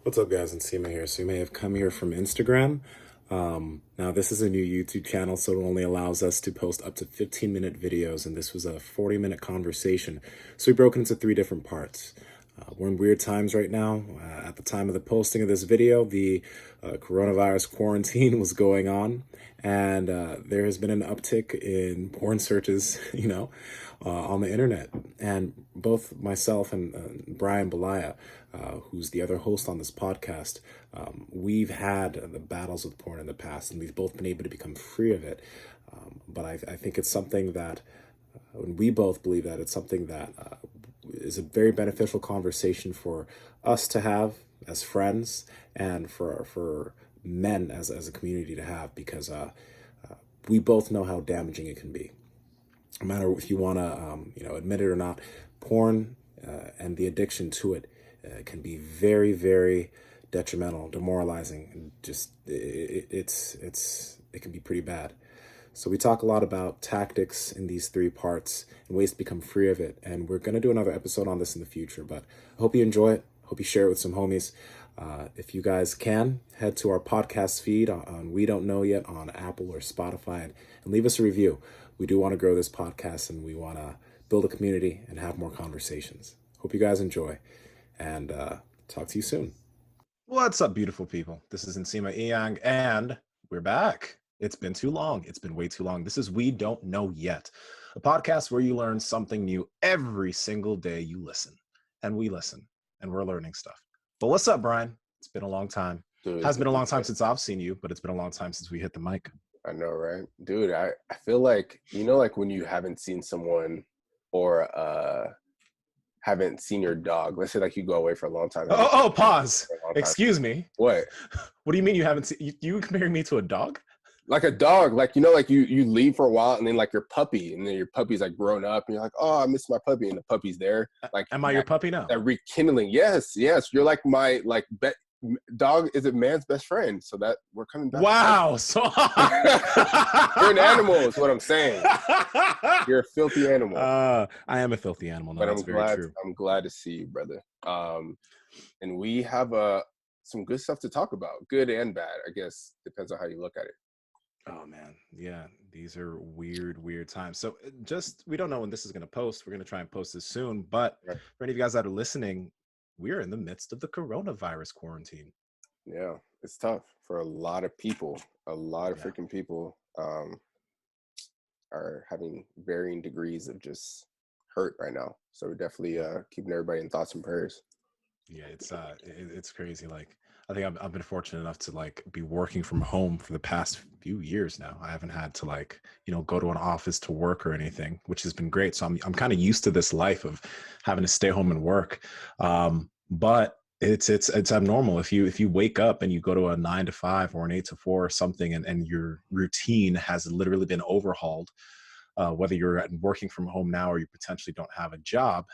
What's up, guys? Nsima here. So you may have come here from Instagram. Now, this is a new YouTube channel, so it only allows us to post up to 15-minute videos, and this was a 40-minute conversation. So we broke it into three different parts. We're in weird times right now. At the time of the posting of this video, the coronavirus quarantine was going on, and there has been an uptick in porn searches, on the internet. And both myself and Brian Belaya, who's the other host on this podcast, we've had the battles with porn in the past, and we've both been able to become free of it. But I think it's something that, and we both believe that it's something that is a very beneficial conversation for us to have as friends, and for men as a community to have, because we both know how damaging it can be. No matter if you want to admit it or not, porn and the addiction to it can be very, very detrimental, demoralizing, and just it can be pretty bad. So we talk a lot about tactics in these three parts and ways to become free of it. And we're going to do another episode on this in the future, but I hope you enjoy it. Hope you share it with some homies. If you guys can, head to our podcast feed on We Don't Know Yet on Apple or Spotify, and leave us a review. We do want to grow this podcast, and we want to build a community and have more conversations. Hope you guys enjoy, and talk to you soon. What's up, beautiful people? This is Nsima and we're back. It's been too long. It's been way too long. This is We Don't Know Yet, a podcast where you learn something new every single day you listen. And we listen, and we're learning stuff. But what's up, Brian? It's been a long time. Dude, Has been a long time since I've seen you, but it's been a long time since we hit the mic. I know, right? Dude, I feel like, like when you haven't seen someone or haven't seen your dog. Let's say like you go away for a long time. Pause. Excuse me. What? What do you mean you haven't seen? You comparing me to a dog? Like a dog, like, like you leave for a while and then like your puppy, and then your puppy's like grown up and you're like, oh, I miss my puppy, and the puppy's there. Like, am I your puppy now? That rekindling. Yes. You're like my dog is a man's best friend, so that we're coming back. Wow. So you're an animal is what I'm saying. You're a filthy animal. I am a filthy animal. No, but that's very true. I'm glad to see you, brother. And we have some good stuff to talk about, good and bad, I guess, depends on how you look at it. Oh man, yeah, these are weird times. So we don't know when this is going to post. We're going to try and post this soon, but right. For any of you guys that are listening, we're in the midst of the coronavirus quarantine. Yeah, it's tough for a lot of people. A lot of freaking people are having varying degrees of just hurt right now. So we're definitely keeping everybody in thoughts and prayers. Yeah, it's crazy. Like, I think I've been fortunate enough to like be working from home for the past few years now. I haven't had to like, go to an office to work or anything, which has been great. So I'm kind of used to this life of having to stay home and work. But it's abnormal if you wake up and you go to a 9 to 5 or an 8 to 4 or something, and your routine has literally been overhauled. Whether you're working from home now or you potentially don't have a job,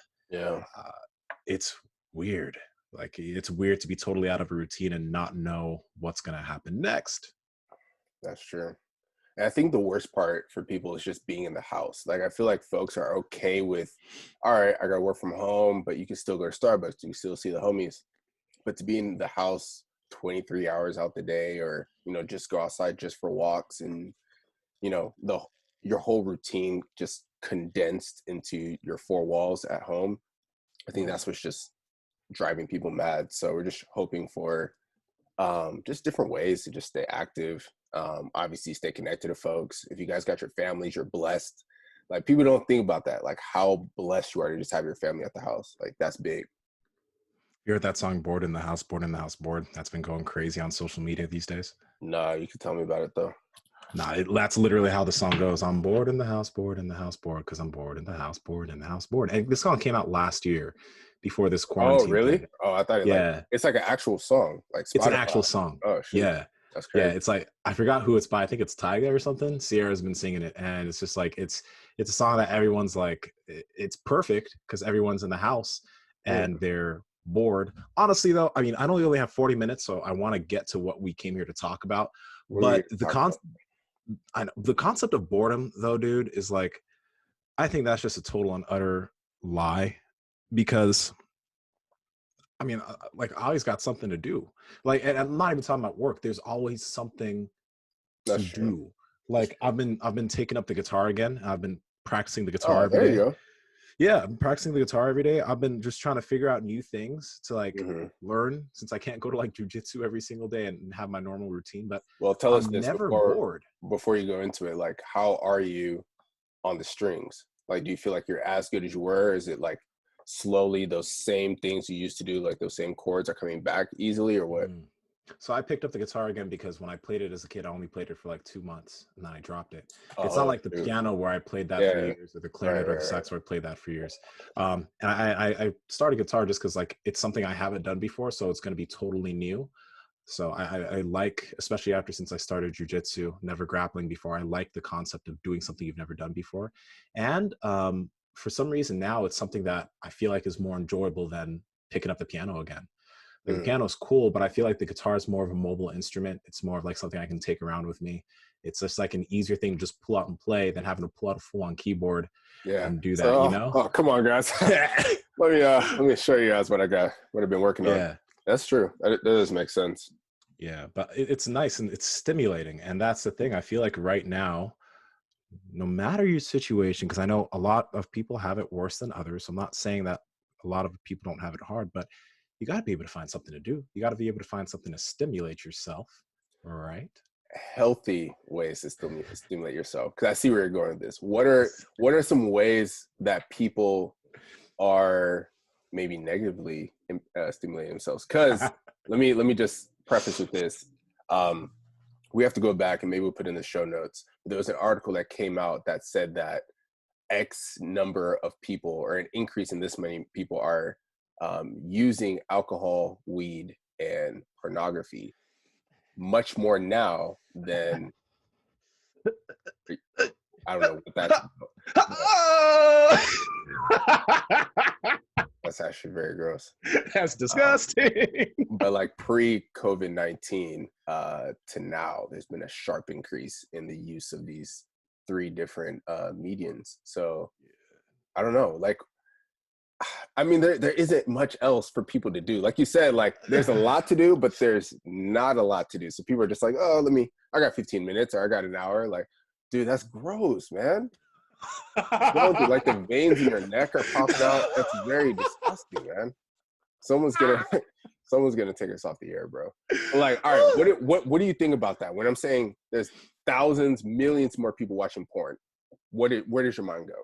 it's weird. Like, it's weird to be totally out of a routine and not know what's going to happen next. That's true. And I think the worst part for people is just being in the house. Like, I feel like folks are okay with, all right, I got to work from home, but you can still go to Starbucks. You can still see the homies. But to be in the house 23 hours out the day, or, just go outside just for walks, and, your whole routine just condensed into your four walls at home, I think that's what's just driving people mad. So we're just hoping for just different ways to just stay active. Obviously stay connected to folks. If you guys got your families, you're blessed. Like, people don't think about that, like how blessed you are to just have your family at the house. Like, that's big. You heard that song, Bored in the House, Bored in the House, Bored? That's been going crazy on social media these days. Nah, you can tell me about it though. Nah, that's literally how the song goes. I'm bored in the house, bored in the house, bored, because I'm bored in the house, bored in the house, bored. And this song came out last year, before this quarantine. Oh, really? Thing. Oh, I thought it's like an actual song. Like, Spotify. It's an actual song. Oh, shit. Yeah. That's crazy. Yeah, it's like, I forgot who it's by. I think it's Tyga or something. Sierra's been singing it, and it's just like, it's a song that everyone's like, it's perfect because everyone's in the house and they're bored. Honestly, though, I mean, I only have 40 minutes, so I want to get to what we came here to talk about. But the concept of boredom, though, dude, is like, I think that's just a total and utter lie, because I mean, like I always got something to do. Like, and I'm not even talking about work. There's always something to That's true. do. That's Like true. I've been taking up the guitar again. I've been practicing the guitar Oh, every there you day. go. Yeah, I'm practicing the guitar every day. I've been just trying to figure out new things to like Hmm. learn since I can't go to like jujitsu every single day and have my normal routine, but Well, tell us I'm this never bored. before you go into it. Like, how are you on the strings? Like, do you feel like you're as good as you were? Is it like slowly those same things you used to do, like those same chords are coming back easily, or what? Mm. So I picked up the guitar again because when I played it as a kid, I only played it for like 2 months and then I dropped it. It's not Oh, like the shoot. piano where I played that for Yeah. years, or the Right, clarinet or the right, right. sax where I played that for years. And I started guitar just because like it's something I haven't done before, so it's going to be totally new. So I like, especially after since I started jujitsu, never grappling before, I like the concept of doing something you've never done before. And for some reason now it's something that I feel like is more enjoyable than picking up the piano again. Like the Mm, piano is cool, but I feel like the guitar is more of a mobile instrument. It's more of like something I can take around with me. It's just like an easier thing to just pull out and play than having to pull out a full on keyboard yeah. and do that, you So, know? come on, guys. Let me show you guys what I got. What I've been working on. Yeah. That's true. That does make sense. Yeah. But it's nice and it's stimulating. And that's the thing. I feel like right now, no matter your situation, because I know a lot of people have it worse than others. So I'm not saying that a lot of people don't have it hard, but you got to be able to find something to do. You got to be able to find something to stimulate yourself. Right. Healthy ways to stimulate yourself. Because I see where you're going with this. What are some ways that people are maybe negatively stimulating themselves? Because let me just preface with this. Um, we have to go back and maybe we'll put in the show notes. There was an article that came out that said that X number of people, or an increase in this many people, are using alcohol, weed, and pornography much more now than, I don't know what that's about, but that's actually very gross. That's Um, disgusting. but like pre-COVID-19 to now, there's been a sharp increase in the use of these three different mediums. So I don't know, like, I mean, there isn't much else for people to do. Like you said, like there's a lot to do, but there's not a lot to do. So people are just like, oh, I got 15 minutes or I got an hour. Like, dude, that's gross, man. Going through, like, the veins in your neck are popping out. That's very disgusting, man. Someone's gonna someone's gonna take us off the air, bro. But like, all right, what do you think about that? When I'm saying there's thousands, millions more people watching porn, where does your mind go?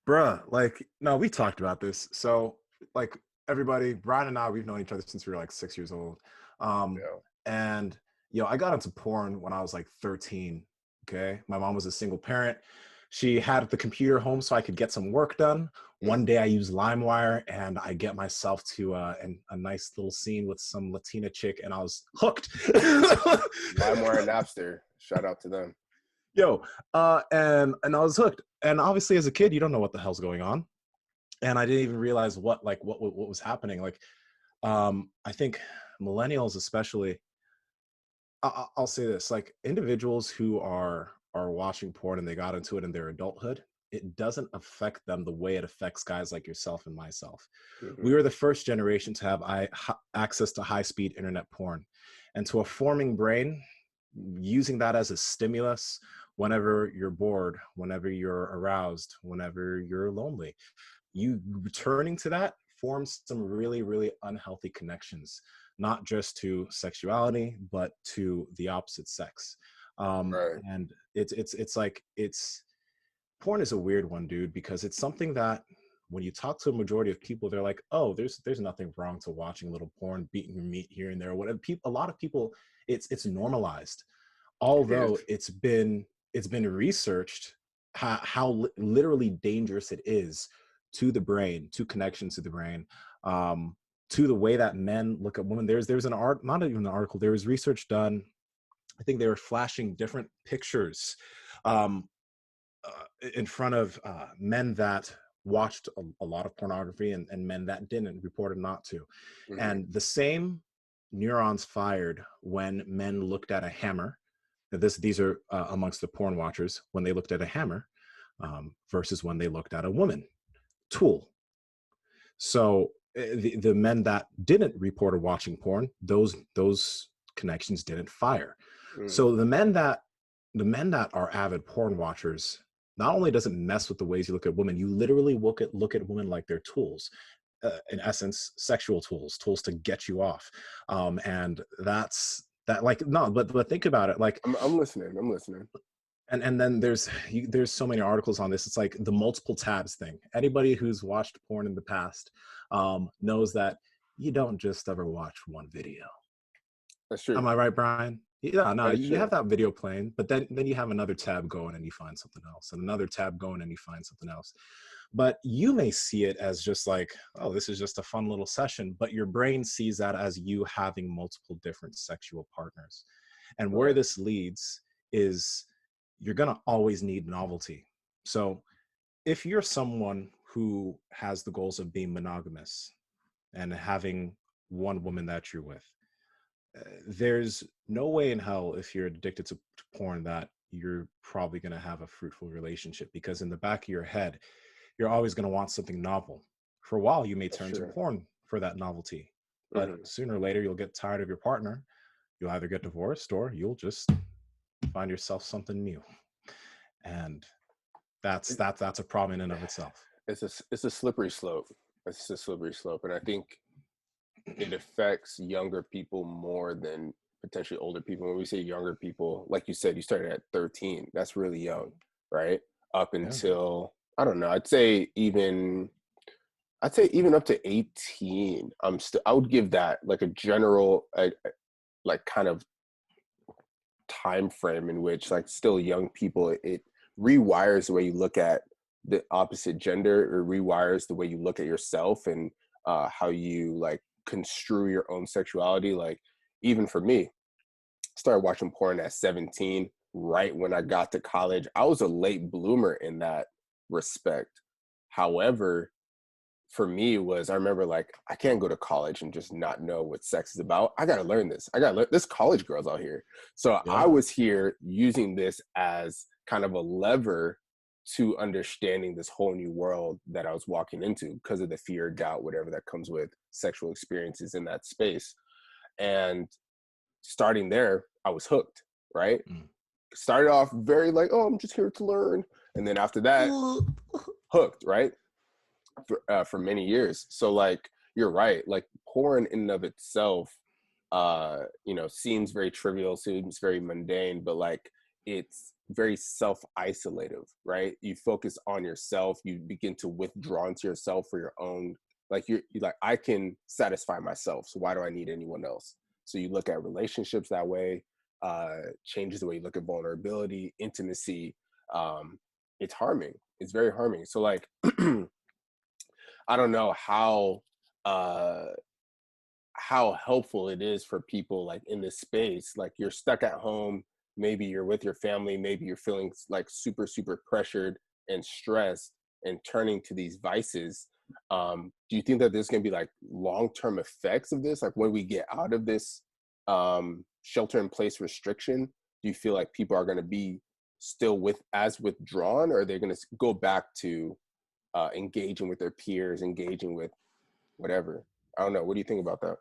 Bruh, like, no, we talked about this. So, like, everybody, Brian and I, we've known each other since we were like 6 years old. You Um, know? and, I got into porn when I was like 13. Okay. My mom was a single parent. She had the computer home so I could get some work done. One day I used LimeWire and I get myself to a nice little scene with some Latina chick and I was hooked. LimeWire and Napster, shout out to them. Yo, and I was hooked. And obviously, as a kid, you don't know what the hell's going on, and I didn't even realize what was happening. Like, I think millennials, especially, I'll say this: like individuals who are watching porn and they got into it in their adulthood, it doesn't affect them the way it affects guys like yourself and myself. Hmm. We were the first generation to have access to high-speed internet porn, and to a forming brain, using that as a stimulus whenever you're bored, whenever you're aroused, whenever you're lonely, you returning to that forms some really, really unhealthy connections, not just to sexuality, but to the opposite sex. Right. And it's like it's porn is a weird one, dude, because it's something that when you talk to a majority of people, they're like, "Oh, there's nothing wrong to watching a little porn, beating your meat here and there." Whatever. People, a lot of people, it's normalized, It is. although it's been researched how literally dangerous it is to the brain, to connections to the brain, um, to the way that men look at women. There's an art, not even an article. There was research done. I think they were flashing different pictures um, in front of men that watched a lot of pornography and men that didn't, reported not to. Hmm. And the same neurons fired when men looked at a hammer. These are amongst the porn watchers when they looked at a hammer versus when they looked at a woman tool. So the men that didn't report or watching porn, those connections didn't fire. So the men that are avid porn watchers, not only does it mess with the ways you look at women, you literally look at women like they're tools, in essence, sexual tools to get you off. And that's that, like, no, but think about it, like, I'm listening. I'm listening. and then there's so many articles on this. It's like the multiple tabs thing. Anybody who's watched porn in the past knows that you don't just ever watch one video. That's true. Am I right, Brian? Yeah, no, That's you true. have that video playing, but then you have another tab going and you find something else, and another tab going and you find something else. But you may see it as just like, oh, this is just a fun little session, but your brain sees that as you having multiple different sexual partners. And where Right. this leads is you're going to always need novelty. So if you're someone who has the goals of being monogamous and having one woman that you're with, there's no way in hell, if you're addicted to porn, that you're probably going to have a fruitful relationship, because in the back of your head, you're always going to want something novel. For a while, you may That's turn to true. porn for that novelty, but sooner or later, you'll get tired of your partner. You'll either get divorced or you'll just find yourself something new. And that's a problem in and of itself. It's a slippery slope. It's a slippery slope, and I think it affects younger people more than potentially older people. When we say younger people, like you said, you started at 13. That's really young, right? Up Yeah. until, I don't know, I'd say even up to 18. I would give that like a general like kind of time frame in which, like, still young people, it rewires the way you look at the opposite gender, or rewires the way you look at yourself, and how you like construe your own sexuality. Like, even for me, started watching porn at 17, right when I got to college. I was a late bloomer in that respect. However, for me was, I remember, like, I can't go to college and just not know what sex is about. I got to learn this. I got to learn this. College girls out here. So I Yeah. was here using this as kind of a lever to understanding this whole new world that I was walking into, because of the fear, doubt, whatever that comes with sexual experiences in that space. And starting there, I was hooked, right? Started off very like, oh, I'm just here to learn. And then after that, hooked, right? For many years. So, like, you're right. Like, porn in and of itself, seems very trivial, seems very mundane, but like, it's very self-isolative, right? You focus on yourself. You begin to withdraw into yourself for your own. Like, you're like, I can satisfy myself, so why do I need anyone else? So you look at relationships that way. Changes the way you look at vulnerability, intimacy. It's harming. It's very harming. So, like, I don't know how helpful it is for people, like, in this space. Like, you're stuck at home, maybe you're with your family, maybe you're feeling like super, super pressured and stressed, and turning to these vices. Do you think that there's going to be like long-term effects of this? Like, when we get out of this shelter in place restriction, do you feel like people are going to be still as withdrawn, or are they going to go back to engaging with their peers, engaging with whatever? I don't know. What do you think about that?